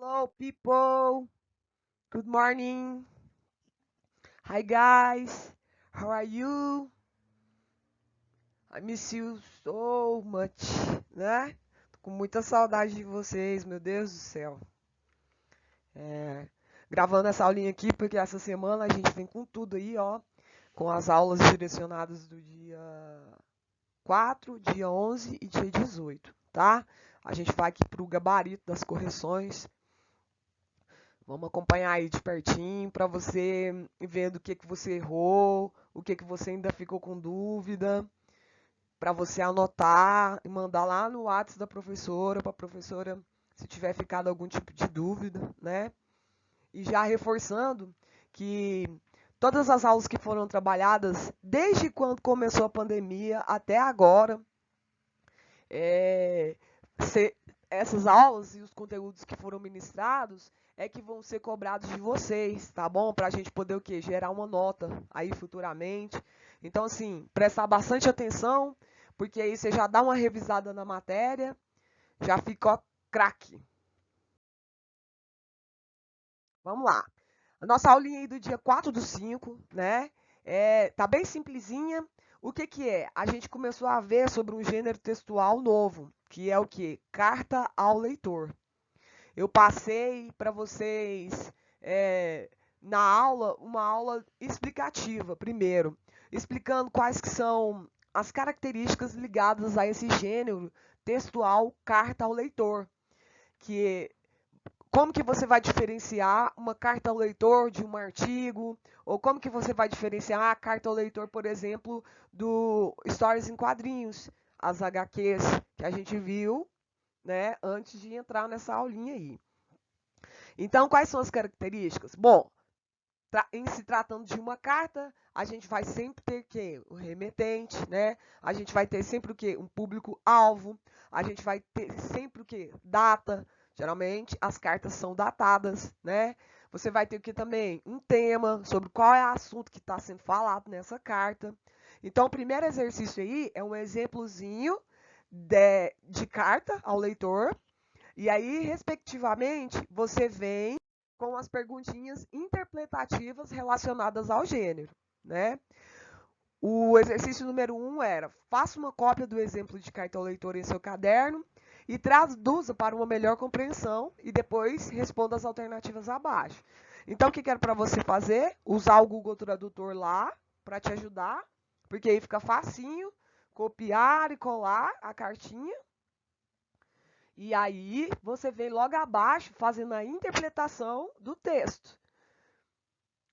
Hello, people. Good morning. Hi, guys. How are you? I miss you so much, né? Tô com muita saudade de vocês, meu Deus do céu. É, gravando essa aulinha aqui porque essa semana a gente vem com tudo aí, ó, com as aulas direcionadas do dia 4, dia 11 e dia 18, tá? A gente vai aqui pro gabarito das correções. Vamos acompanhar aí de pertinho para você ver do que você errou, o que você ainda ficou com dúvida, para você anotar e mandar lá no WhatsApp da professora, para a professora, se tiver ficado algum tipo de dúvida, né? E já reforçando que todas as aulas que foram trabalhadas desde quando começou a pandemia até agora, é, essas aulas e os conteúdos que foram ministrados é que vão ser cobrados de vocês, tá bom? Para a gente poder o quê? Gerar uma nota aí futuramente. Então, assim, prestar bastante atenção, porque aí você já dá uma revisada na matéria, já fica ó, craque. Vamos lá. A nossa aulinha aí do dia 4/5, né? Tá bem simplesinha. O que que é? A gente começou a ver sobre um gênero textual novo, que é o quê? Carta ao leitor. Eu passei para vocês na aula uma aula explicativa, primeiro, explicando quais que são as características ligadas a esse gênero textual carta ao leitor, que como que você vai diferenciar uma carta ao leitor de um artigo, ou como que você vai diferenciar a carta ao leitor, por exemplo, do Stories em Quadrinhos, as HQs que a gente viu, né, antes de entrar nessa aulinha aí. Então, quais são as características? Bom, em se tratando de uma carta, a gente vai sempre ter que o remetente, né? A gente vai ter sempre o que? Um público-alvo. A gente vai ter sempre o que? Data. Geralmente as cartas são datadas, né? Você vai ter o que também? Um tema sobre qual é o assunto que está sendo falado nessa carta. Então, o primeiro exercício aí é um exemplozinho de carta ao leitor. E aí, respectivamente, você vem com as perguntinhas interpretativas relacionadas ao gênero, né? O exercício número 1 era: faça uma cópia do exemplo de carta ao leitor em seu caderno e traduza para uma melhor compreensão e depois responda as alternativas abaixo. Então, o que era para você fazer? Usar o Google Tradutor lá para te ajudar, porque aí fica facinho copiar e colar a cartinha. E aí você vem logo abaixo fazendo a interpretação do texto.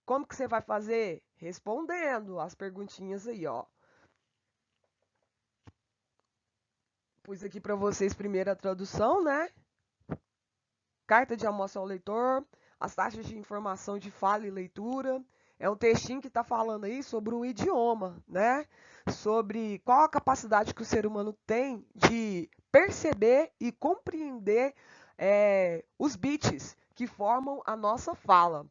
Como que você vai fazer? Respondendo as perguntinhas aí, ó. Pus aqui para vocês primeiro a tradução, né? Carta de almoço ao leitor, as taxas de informação de fala e leitura. É um textinho que está falando aí sobre um idioma, né? Sobre qual a capacidade que o ser humano tem de perceber e compreender os bits que formam a nossa fala.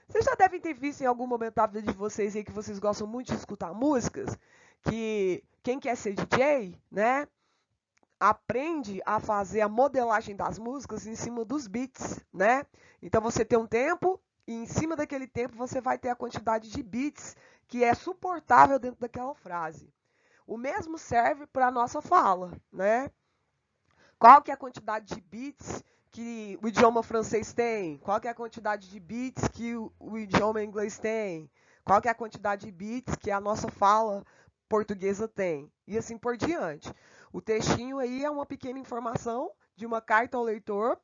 Vocês já devem ter visto em algum momento da vida de vocês aí que vocês gostam muito de escutar músicas, que quem quer ser DJ, né, aprende a fazer a modelagem das músicas em cima dos beats, né? Então você tem um tempo e em cima daquele tempo você vai ter a quantidade de beats que é suportável dentro daquela frase. O mesmo serve para a nossa fala, né? Qual que é a quantidade de bits que o idioma francês tem? Qual que é a quantidade de bits que o idioma inglês tem? Qual que é a quantidade de bits que a nossa fala portuguesa tem? E assim por diante. O textinho aí é uma pequena informação de uma carta ao leitor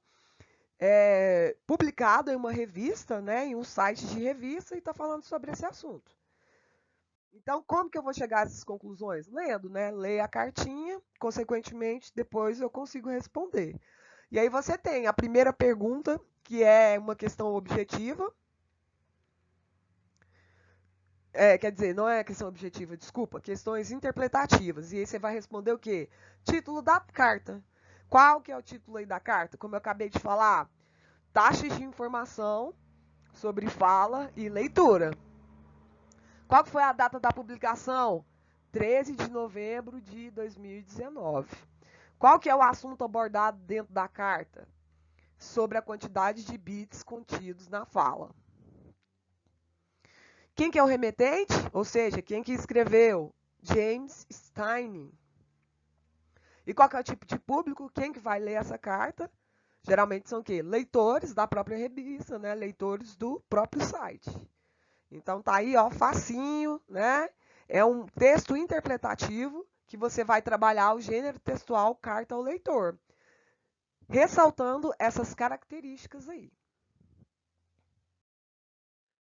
publicada em uma revista, né, em um site de revista, e está falando sobre esse assunto. Então, como que eu vou chegar a essas conclusões? Lendo, né? Leio a cartinha, consequentemente, depois eu consigo responder. E aí você tem a primeira pergunta, que é uma questão objetiva. Quer dizer, não é questão objetiva, desculpa, questões interpretativas. E aí você vai responder o quê? Título da carta. Qual que é o título aí da carta? Como eu acabei de falar, taxas de informação sobre fala e leitura. Qual foi a data da publicação? 13 de novembro de 2019. Qual que é o assunto abordado dentro da carta? sobre a quantidade de bits contidos na fala. Quem que é o remetente? Ou seja, quem que escreveu? James Stein. E qual que é o tipo de público? Quem que vai ler essa carta? Geralmente são o quê? Leitores da própria revista, né? Leitores do próprio site. Então tá aí, ó, facinho, né? É um texto interpretativo que você vai trabalhar o gênero textual carta ao leitor, ressaltando essas características aí.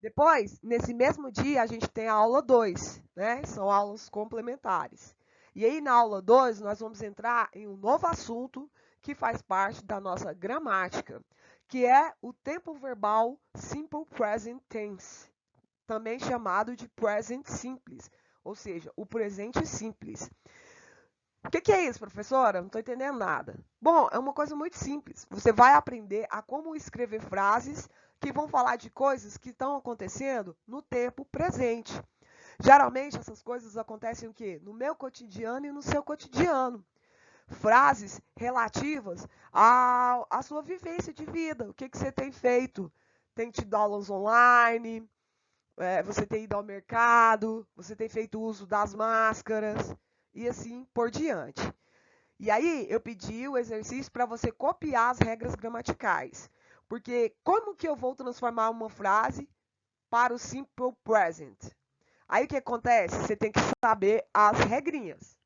Depois, nesse mesmo dia, a gente tem a aula 2, né? São aulas complementares. E aí, na aula 2, nós vamos entrar em um novo assunto que faz parte da nossa gramática, que é o tempo verbal Simple Present Tense, também chamado de Present Simples, ou seja, o presente simples. O que é isso, professora? Não estou entendendo nada. Bom, é uma coisa muito simples. Você vai aprender a como escrever frases que vão falar de coisas que estão acontecendo no tempo presente. Geralmente, essas coisas acontecem o quê? No meu cotidiano e no seu cotidiano. Frases relativas à sua vivência de vida. O que você tem feito? Tem tido aulas online? Você tem ido ao mercado? Você tem feito uso das máscaras? E assim por diante. E aí eu pedi o exercício para você copiar as regras gramaticais. Porque como que eu vou transformar uma frase para o simple present? Aí o que acontece? Você tem que saber as regrinhas.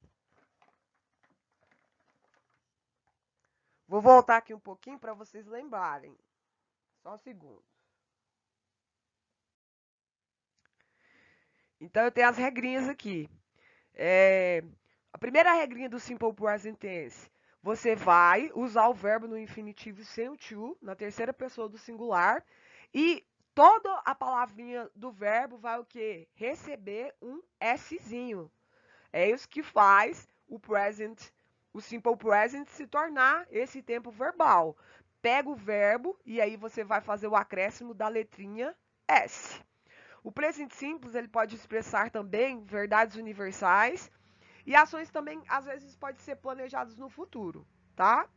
Vou voltar aqui um pouquinho para vocês lembrarem. Só um segundo. Então eu tenho as regrinhas aqui. A primeira regrinha do simple present tense. Você vai usar o verbo no infinitivo sem o to, na terceira pessoa do singular, e toda a palavrinha do verbo vai o quê? Receber um Szinho. É isso que faz o simple present se tornar esse tempo verbal. Pega o verbo e aí você vai fazer o acréscimo da letrinha S. O present simples ele pode expressar também verdades universais e ações também, às vezes, podem ser planejadas no futuro, tá?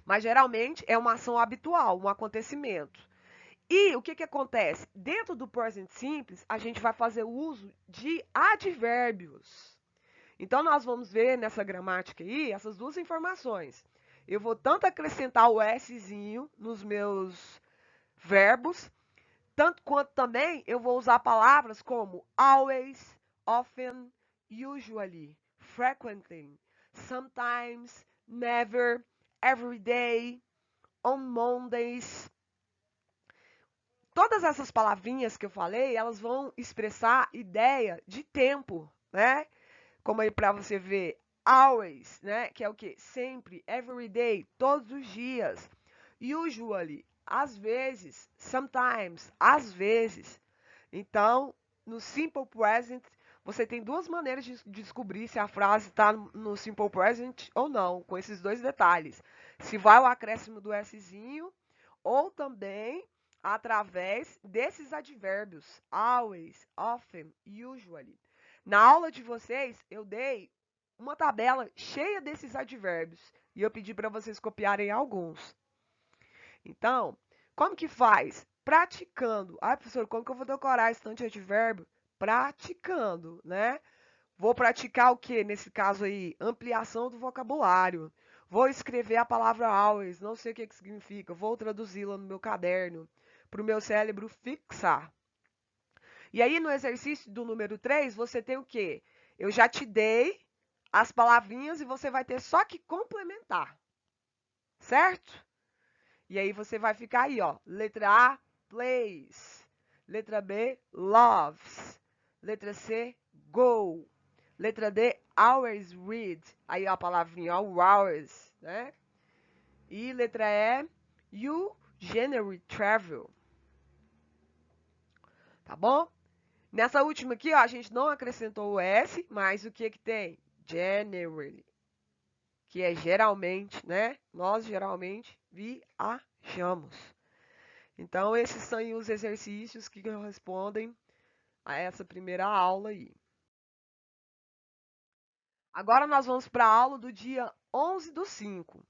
Mas geralmente é uma ação habitual, um acontecimento. E o que acontece? Dentro do present simples, a gente vai fazer uso de advérbios. Então, nós vamos ver nessa gramática aí essas duas informações. Eu vou tanto acrescentar o Szinho nos meus verbos, tanto quanto também eu vou usar palavras como always, often, usually, frequently, sometimes, never, every day, on Mondays. Todas essas palavrinhas que eu falei, elas vão expressar ideia de tempo, né? Como aí para você ver, always, né? Que é o quê? Sempre, every day, todos os dias. Usually, às vezes, sometimes, às vezes. Então, no simple present, você tem duas maneiras de descobrir se a frase está no simple present ou não, com esses dois detalhes. Se vai o acréscimo do Szinho ou também através desses advérbios, always, often, usually. Na aula de vocês, eu dei uma tabela cheia desses advérbios e eu pedi para vocês copiarem alguns. Então, como que faz? Praticando. Ah, professor, como que eu vou decorar esse tanto de advérbio? Praticando, né? Vou praticar o quê? Nesse caso aí, ampliação do vocabulário. Vou escrever a palavra always, não sei o que significa. Vou traduzi-la no meu caderno, para o meu cérebro fixar. E aí, no exercício do número 3, você tem o quê? Eu já te dei as palavrinhas e você vai ter só que complementar. Certo? E aí você vai ficar aí, ó. Letra A, plays. Letra B, loves. Letra C, go. Letra D, always read. Aí a palavrinha, ó, hours, né? E letra E, you generally travel. Tá bom? Nessa última aqui, ó, a gente não acrescentou o S, mas o que que tem? Generally, que é geralmente, né? Nós geralmente viajamos. Então, esses são os exercícios que correspondem a essa primeira aula aí. Agora nós vamos para a aula do dia 11/5.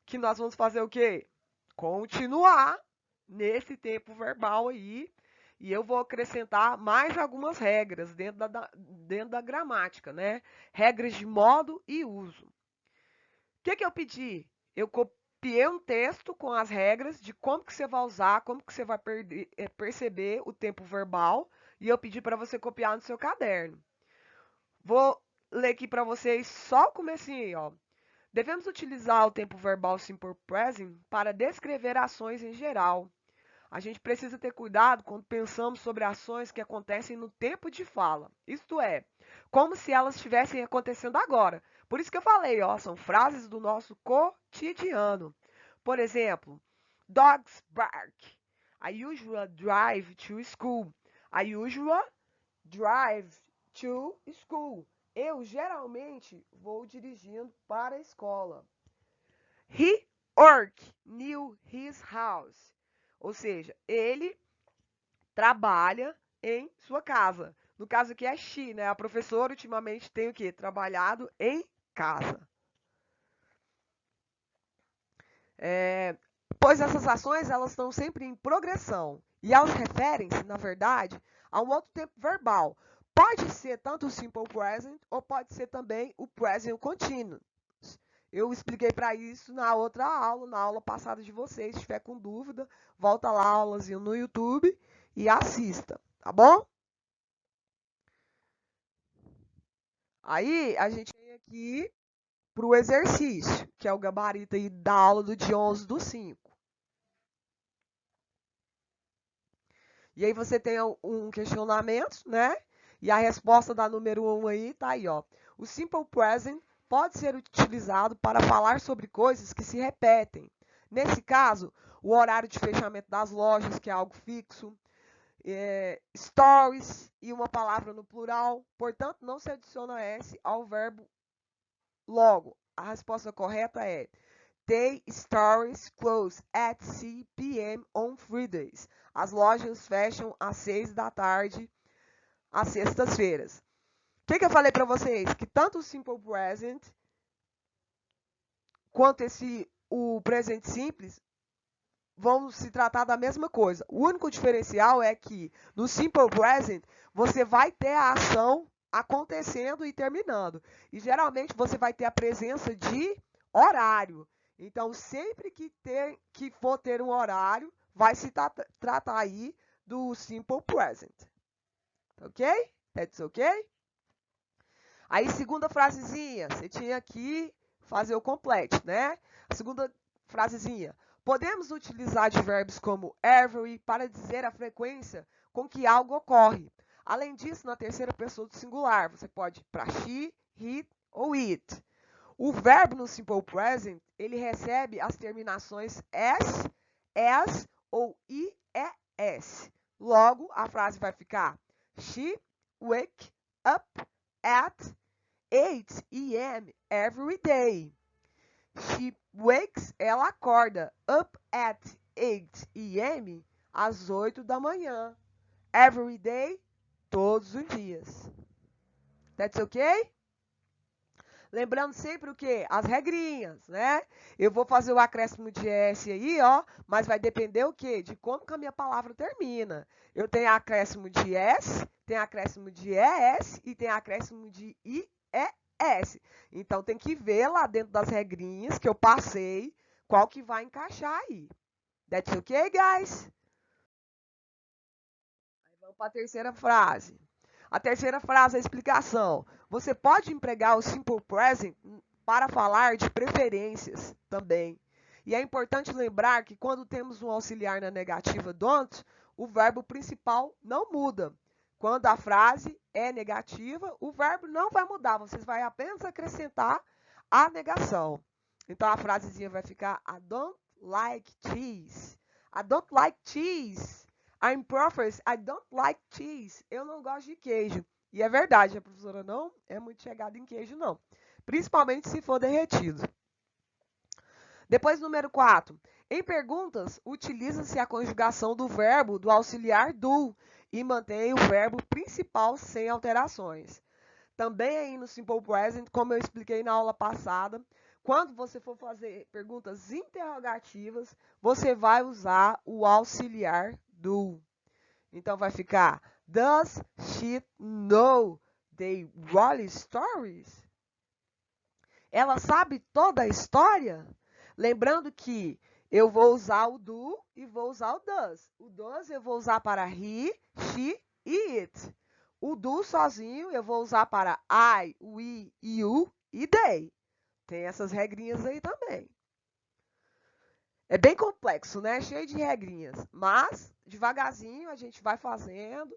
que nós vamos fazer o quê? Continuar nesse tempo verbal aí. E eu vou acrescentar mais algumas regras dentro da gramática, né? Regras de modo e uso. O que eu pedi? Eu copiei um texto com as regras de como que você vai usar, como que você vai perceber o tempo verbal. E eu pedi para você copiar no seu caderno. Vou ler aqui para vocês só o comecinho, ó. Devemos utilizar o tempo verbal simple present para descrever ações em geral. A gente precisa ter cuidado quando pensamos sobre ações que acontecem no tempo de fala. Isto é, como se elas estivessem acontecendo agora. Por isso que eu falei, ó, são frases do nosso cotidiano. Por exemplo, dogs bark. I usually drive to school. I usually drive to school. Eu geralmente vou dirigindo para a escola. He work near his house. Ou seja, ele trabalha em sua casa. No caso aqui é she, né? A professora ultimamente tem o quê? Trabalhado em casa. Pois essas ações elas estão sempre em progressão e elas referem-se, na verdade, a um outro tempo verbal. Pode ser tanto o simple present ou pode ser também o present continuous. Eu expliquei para isso na outra aula, na aula passada de vocês. Se estiver com dúvida, volta lá a aulazinha no YouTube e assista, tá bom? Aí a gente vem aqui para o exercício, que é o gabarito aí da aula do dia 11/5. E aí você tem um questionamento, né? E a resposta da número 1 aí tá aí, ó. O simple present pode ser utilizado para falar sobre coisas que se repetem. Nesse caso, o horário de fechamento das lojas, que é algo fixo, stories e uma palavra no plural. Portanto, não se adiciona S ao verbo logo. A resposta correta é They stories close at 6 p.m. on Fridays. As lojas fecham às 6 da tarde às sextas-feiras. O que eu falei para vocês? Que tanto o simple present quanto o present simples vão se tratar da mesma coisa. O único diferencial é que no simple present você vai ter a ação acontecendo e terminando. E geralmente você vai ter a presença de horário. Então, sempre que for ter um horário, vai se tratar aí do simple present. Ok? That's ok? Aí, segunda frasezinha, você tinha que fazer o complete, né? A segunda frasezinha. Podemos utilizar advérbios como every para dizer a frequência com que algo ocorre. Além disso, na terceira pessoa do singular, você pode ir para she, he ou it. O verbo no simple present, ele recebe as terminações s, as ou ies. Logo, a frase vai ficar She wake up at 8 a.m. every day. She wakes, ela acorda, up at 8 a.m. às 8 da manhã. Every day, todos os dias. That's okay? Lembrando sempre o quê? As regrinhas, né? Eu vou fazer o acréscimo de S aí, ó, mas vai depender o quê? De como que a minha palavra termina. Eu tenho acréscimo de S, tenho acréscimo de ES e tenho acréscimo de IES. Então tem que ver lá dentro das regrinhas que eu passei qual que vai encaixar aí. That's okay, guys? Aí vamos para a terceira frase. A terceira frase é a explicação. Você pode empregar o simple present para falar de preferências também. E é importante lembrar que quando temos um auxiliar na negativa don't, o verbo principal não muda. Quando a frase é negativa, o verbo não vai mudar, vocês vão apenas acrescentar a negação. Então a frasezinha vai ficar I don't like cheese. I don't like cheese. I'm professor, I don't like cheese. Eu não gosto de queijo. E é verdade, a professora não é muito chegada em queijo, não. Principalmente se for derretido. Depois, número 4. Em perguntas, utiliza-se a conjugação do verbo do auxiliar do e mantém o verbo principal sem alterações. Também aí no Simple Present, como eu expliquei na aula passada, quando você for fazer perguntas interrogativas, você vai usar o auxiliar do. Então, vai ficar: Does she know the Wally stories? Ela sabe toda a história? Lembrando que eu vou usar o do e vou usar o does. O does eu vou usar para he, she e it. O do sozinho eu vou usar para I, we, you e they. Tem essas regrinhas aí também. É bem complexo, né? Cheio de regrinhas. Mas, devagarzinho, a gente vai fazendo.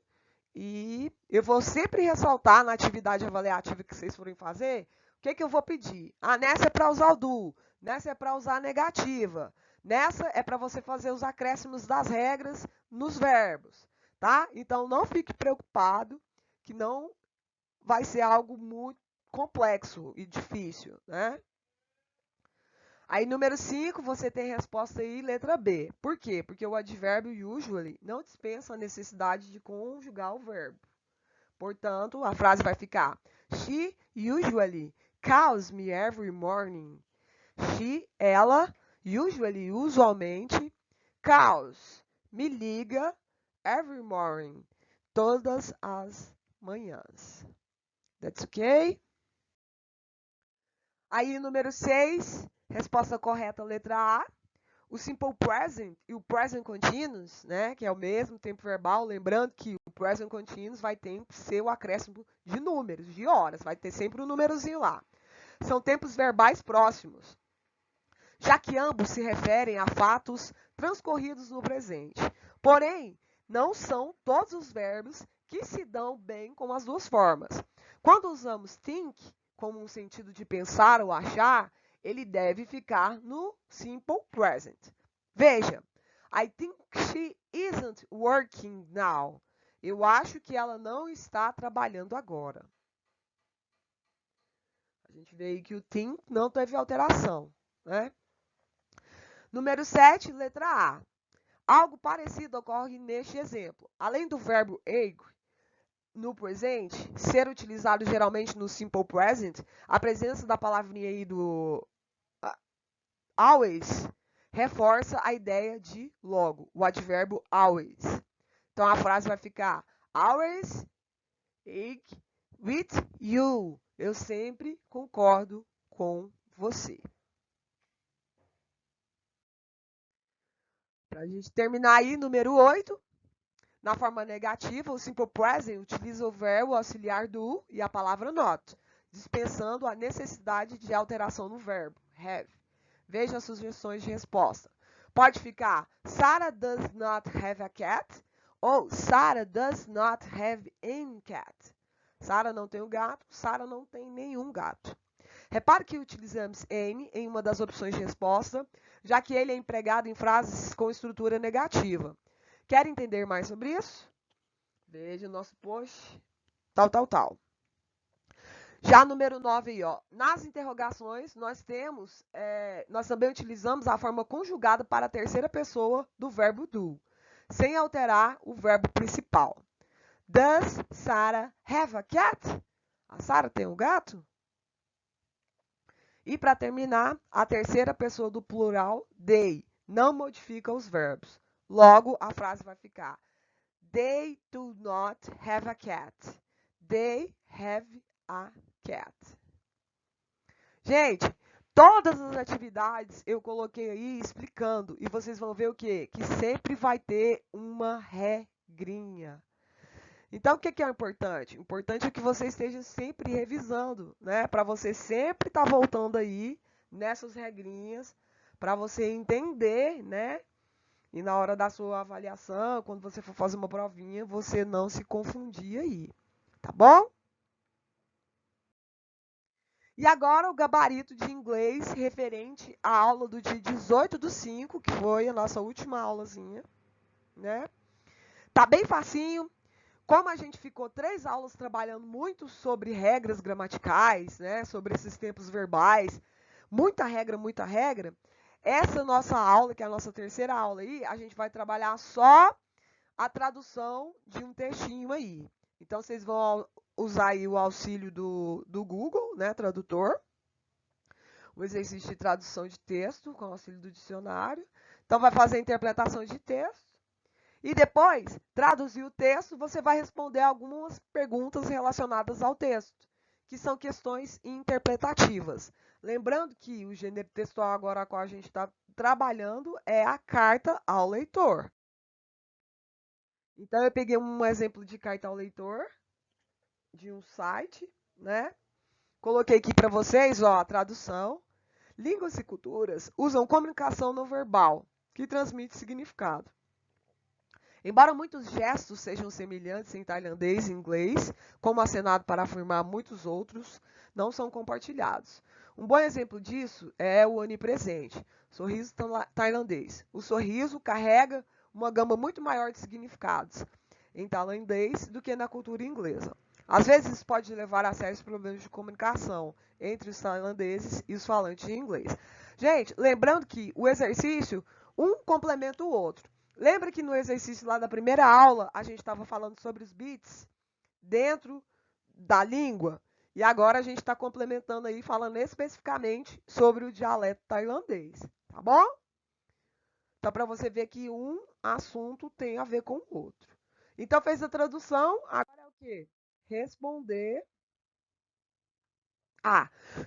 E eu vou sempre ressaltar na atividade avaliativa que vocês forem fazer, o que eu vou pedir? Ah, nessa é para usar o do, nessa é para usar a negativa, nessa é para você fazer os acréscimos das regras nos verbos, tá? Então, não fique preocupado que não vai ser algo muito complexo e difícil, né? Aí, número 5, você tem a resposta aí, letra B. Por quê? Porque o advérbio usually não dispensa a necessidade de conjugar o verbo. Portanto, a frase vai ficar: She usually calls me every morning. Ela, usualmente, calls, me liga, every morning, todas as manhãs. That's okay? Aí, número 6, resposta correta, letra A. O simple present e o present continuous, né, que é o mesmo tempo verbal, lembrando que o present continuous vai ter que ser o acréscimo de números, de horas, vai ter sempre um númerozinho lá. São tempos verbais próximos, já que ambos se referem a fatos transcorridos no presente. Porém, não são todos os verbos que se dão bem com as duas formas. Quando usamos think como um sentido de pensar ou achar, ele deve ficar no simple present. Veja, I think she isn't working now. Eu acho que ela não está trabalhando agora. A gente vê aí que o think não teve alteração, né? Número 7, letra A. Algo parecido ocorre neste exemplo. Além do verbo egg, no presente, ser utilizado geralmente no simple present, a presença da palavrinha aí do always reforça a ideia de logo, o advérbio always. Então a frase vai ficar: always agree with you. Eu sempre concordo com você. Para a gente terminar aí, número 8. Na forma negativa, o simple present utiliza o verbo auxiliar do e a palavra not, dispensando a necessidade de alteração no verbo have. Veja as sugestões de resposta. Pode ficar Sarah does not have a cat ou Sarah does not have any cat. Sarah não tem um gato, Sarah não tem nenhum gato. Repare que utilizamos any em uma das opções de resposta, já que ele é empregado em frases com estrutura negativa. Quer entender mais sobre isso? Veja o nosso post, tal. Já número 9 aí, ó. Nas interrogações, nós também utilizamos a forma conjugada para a terceira pessoa do verbo do, sem alterar o verbo principal. Does Sarah have a cat? A Sarah tem um gato? E para terminar, a terceira pessoa do plural, they, não modifica os verbos. Logo, a frase vai ficar: They do not have a cat. They have a cat. Gente, todas as atividades eu coloquei aí explicando. E vocês vão ver o quê? Que sempre vai ter uma regrinha. Então, o que é importante? O importante é que você esteja sempre revisando, né? Para você sempre estar voltando aí nessas regrinhas, para você entender, né? E na hora da sua avaliação, quando você for fazer uma provinha, você não se confundir aí, tá bom? E agora o gabarito de inglês referente à aula do dia 18/5, que foi a nossa última aulazinha, né? Tá bem facinho. Como a gente ficou 3 aulas trabalhando muito sobre regras gramaticais, né? Sobre esses tempos verbais, muita regra, essa nossa aula, que é a nossa terceira aula aí, a gente vai trabalhar só a tradução de um textinho aí. Então, vocês vão usar aí o auxílio do Google, né, tradutor. o exercício de tradução de texto com auxílio do dicionário. Então, vai fazer a interpretação de texto. E depois, traduzir o texto, você vai responder algumas perguntas relacionadas ao texto, que são questões interpretativas. Lembrando que o gênero textual agora a qual a gente está trabalhando é a carta ao leitor. Então, eu peguei um exemplo de carta ao leitor, de um site, né? Coloquei aqui para vocês, ó, a tradução. Línguas e culturas usam comunicação não verbal, que transmite significado. Embora muitos gestos sejam semelhantes em tailandês e inglês, como acenado para afirmar muitos outros, não são compartilhados. Um bom exemplo disso é o onipresente, sorriso tailandês. O sorriso carrega uma gama muito maior de significados em tailandês do que na cultura inglesa. Às vezes isso pode levar a sérios problemas de comunicação entre os tailandeses e os falantes de inglês. Gente, lembrando que o exercício, um complementa o outro. Lembra que no exercício lá da primeira aula, a gente estava falando sobre os beats dentro da língua? E agora a gente está complementando aí, falando especificamente sobre o dialeto tailandês, tá bom? Então, para você ver que um assunto tem a ver com o outro. Então, fez a tradução, agora é o quê? Responder.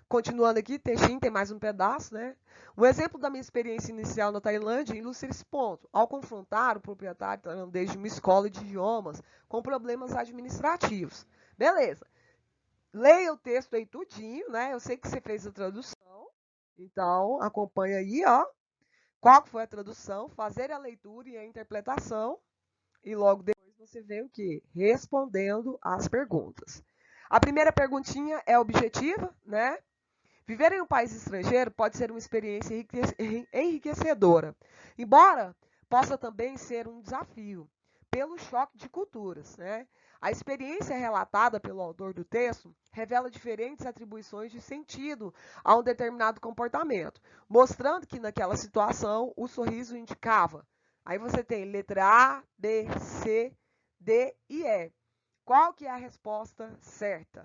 Continuando aqui, textinho, tem mais um pedaço, né? Um exemplo da minha experiência inicial na Tailândia ilustra esse ponto. Ao confrontar o proprietário tailandês de uma escola de idiomas com problemas administrativos. Beleza. Leia o texto aí tudinho, né? Eu sei que você fez a tradução. Então, acompanha aí, ó. Qual foi a tradução, fazer a leitura e a interpretação. E logo depois você vê o quê? Respondendo às perguntas. A primeira perguntinha é objetiva, né? Viver em um país estrangeiro pode ser uma experiência enriquecedora, embora possa também ser um desafio, pelo choque de culturas, né? A experiência relatada pelo autor do texto revela diferentes atribuições de sentido a um determinado comportamento, mostrando que naquela situação o sorriso indicava. Aí você tem letra A, B, C, D e E. Qual que é a resposta certa?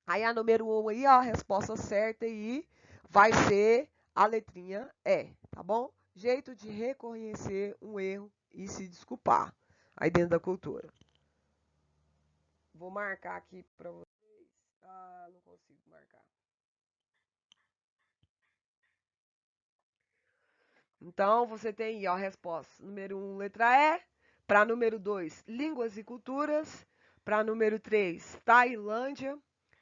Aí a número 1 aí, ó, a resposta certa aí vai ser a letrinha E, tá bom? Jeito de reconhecer um erro e se desculpar aí dentro da cultura. Vou marcar aqui para vocês. Não consigo marcar. Então, você tem aí ó, a resposta. Número 1, letra E. Para número 2, línguas e culturas. Para número 3, Tailândia.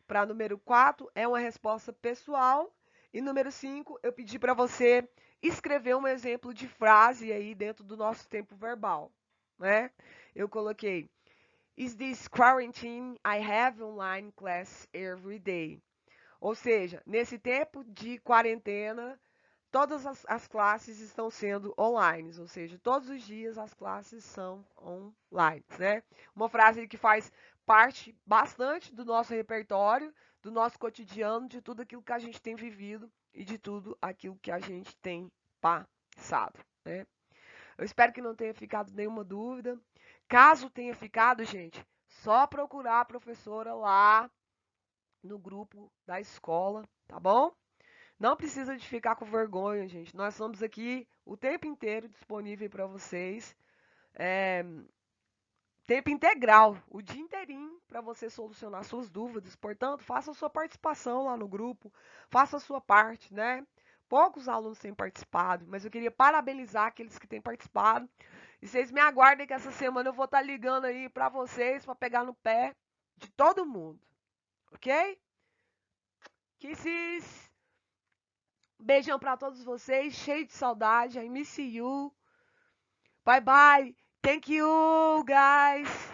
Para número 4, é uma resposta pessoal. E número 5, eu pedi para você escrever um exemplo de frase aí dentro do nosso tempo verbal, né? Eu coloquei: Is this quarantine? I have online class every day. Ou seja, nesse tempo de quarentena, todas as classes estão sendo online, ou seja, todos os dias as classes são online, né? Uma frase que faz parte bastante do nosso repertório, do nosso cotidiano, de tudo aquilo que a gente tem vivido e de tudo aquilo que a gente tem passado, né? Eu espero que não tenha ficado nenhuma dúvida. Caso tenha ficado, gente, só procurar a professora lá no grupo da escola, tá bom? Não precisa de ficar com vergonha, gente. Nós estamos aqui o tempo inteiro disponível para vocês. Tempo integral, o dia inteirinho para você solucionar suas dúvidas. Portanto, faça a sua participação lá no grupo, faça a sua parte, né? Poucos alunos têm participado, mas eu queria parabenizar aqueles que têm participado. E vocês me aguardem que essa semana eu vou estar ligando aí para vocês, para pegar no pé de todo mundo. Ok? Kisses! Beijão para todos vocês, cheio de saudade. I miss you. Bye bye. Thank you, guys.